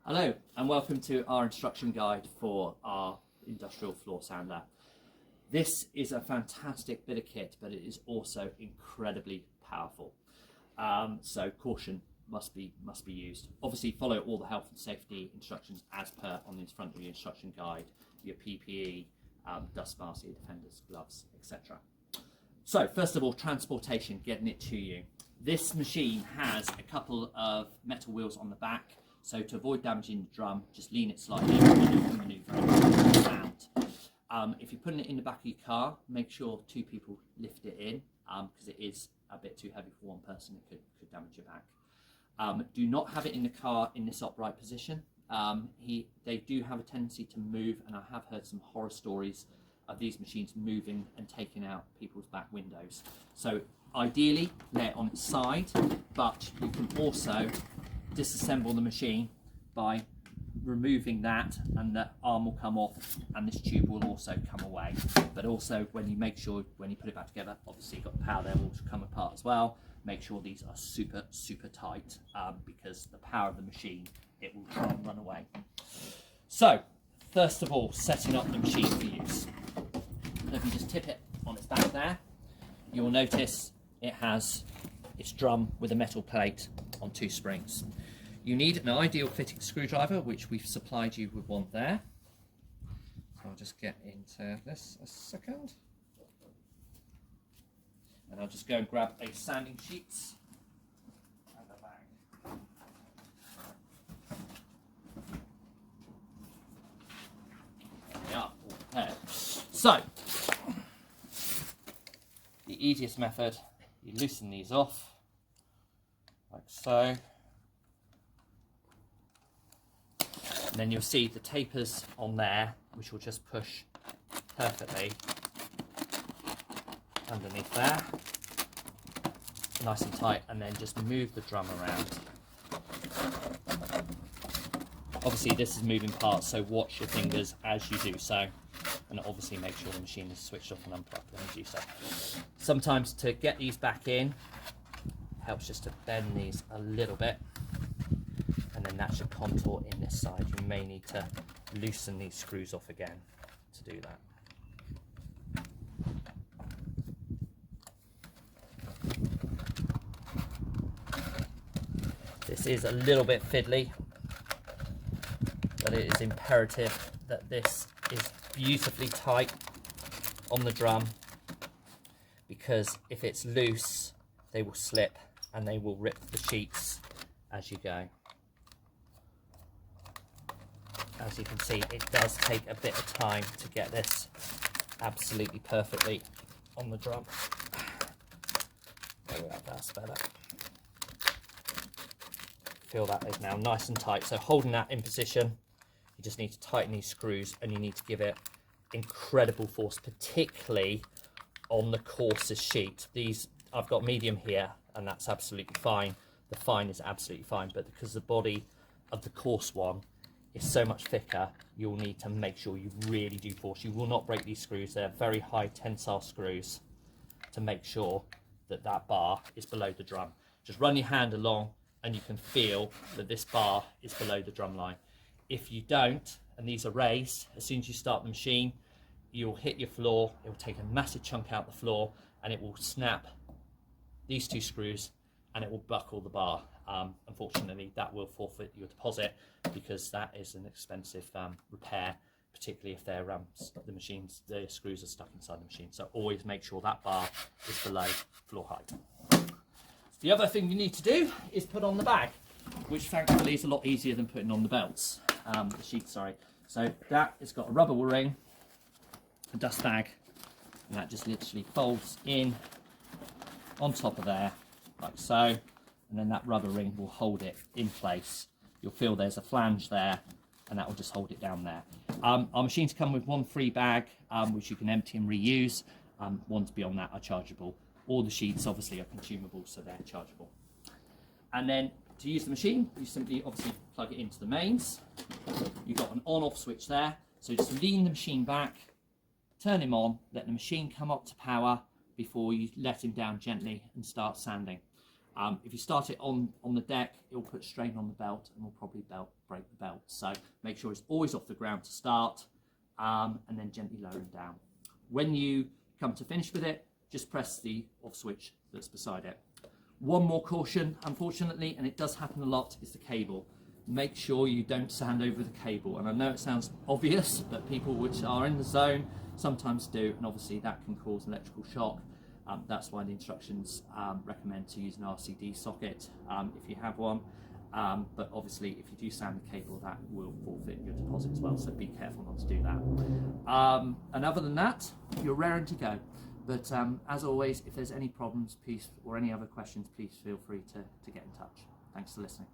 Hello and welcome to our instruction guide for our industrial floor sander. This is a fantastic bit of kit, but it is also incredibly powerful. So caution must be used. Obviously follow all the health and safety instructions as per on the front of your instruction guide, your PPE, dust mask, ear defenders, gloves, etc. So first of all, transportation, getting it to you. This machine has a couple of metal wheels on the back, so to avoid damaging the drum, just lean it slightly and maneuver it around. If you're putting it in the back of your car, make sure two people lift it in, because it is a bit too heavy for one person. It could damage your back. Do not have it in the car in this upright position. They do have a tendency to move, and I have heard some horror stories of these machines moving and taking out people's back windows. So ideally lay it on its side, but you can also disassemble the machine by removing that, and the arm will come off and this tube will also come away. But also when you make sure, when you put it back together, obviously you've got the power there will come apart as well. Make sure these are super tight, because the power of the machine, it will try and run away. So first of all, setting up the machine for use. If you just tip it on its back there, you'll notice it has its drum with a metal plate on two springs. You need an ideal fitting screwdriver, which we've supplied you with one there. So I'll just get into this a second. And I'll just go and grab a sanding sheet and a bag. There we are, all prepared. So, the easiest method, you loosen these off, like so. And then you'll see the tapers on there, which will just push perfectly underneath there, nice and tight, and then just move the drum around. Obviously this is moving parts, so watch your fingers as you do so, and obviously make sure the machine is switched off and unplugged when you do so. Sometimes to get these back in, helps just to bend these a little bit, and then that should contour in this side. You may need to loosen these screws off again to do that. This is a little bit fiddly, but it is imperative that this is beautifully tight on the drum, because if it's loose, they will slip and they will rip the sheets as you go. As you can see, it does take a bit of time to get this absolutely perfectly on the drum. There we are, that's better. Feel that is now nice and tight. So holding that in position, you just need to tighten these screws, and you need to give it incredible force, particularly on the coarsest sheet. These, I've got medium here, and that's absolutely fine. The fine is absolutely fine, but because the body of the coarse one is so much thicker, you'll need to make sure you really do force. You will not break these screws. They're very high tensile screws to make sure that that bar is below the drum. Just run your hand along and you can feel that this bar is below the drum line. If you don't, and these are raised, as soon as you start the machine, you'll hit your floor, it will take a massive chunk out the floor, and it will snap these two screws and it will buckle the bar. Unfortunately, that will forfeit your deposit, because that is an expensive repair, particularly if they're the screws are stuck inside the machine. So always make sure that bar is below floor height. The other thing you need to do is put on the bag, which thankfully is a lot easier than putting on the belts, the sheet, sorry. So that has got a rubber ring, a dust bag, and that just literally folds in on top of there, like so. And then that rubber ring will hold it in place. You'll feel there's a flange there, and that will just hold it down there. Our machines come with one free bag, which you can empty and reuse. Ones beyond that are chargeable. All the sheets obviously are consumable, so they're chargeable. And then to use the machine, you simply obviously plug it into the mains. You've got an on-off switch there, so just lean the machine back, turn him on, let the machine come up to power before you let him down gently and start sanding. If you start it on the deck, it will put strain on the belt and will probably break the belt. So make sure it's always off the ground to start, and then gently lower it down. When you come to finish with it, just press the off switch that's beside it. One more caution, unfortunately, and it does happen a lot, is the cable. Make sure you don't sand over the cable. And I know it sounds obvious, but people which are in the zone sometimes do, and obviously that can cause an electrical shock. That's why the instructions recommend to use an RCD socket if you have one. But obviously if you do sand the cable, that will forfeit your deposit as well, so be careful not to do that. And other than that, you're raring to go. But as always, if there's any problems, please, or any other questions, please feel free to get in touch. Thanks for listening.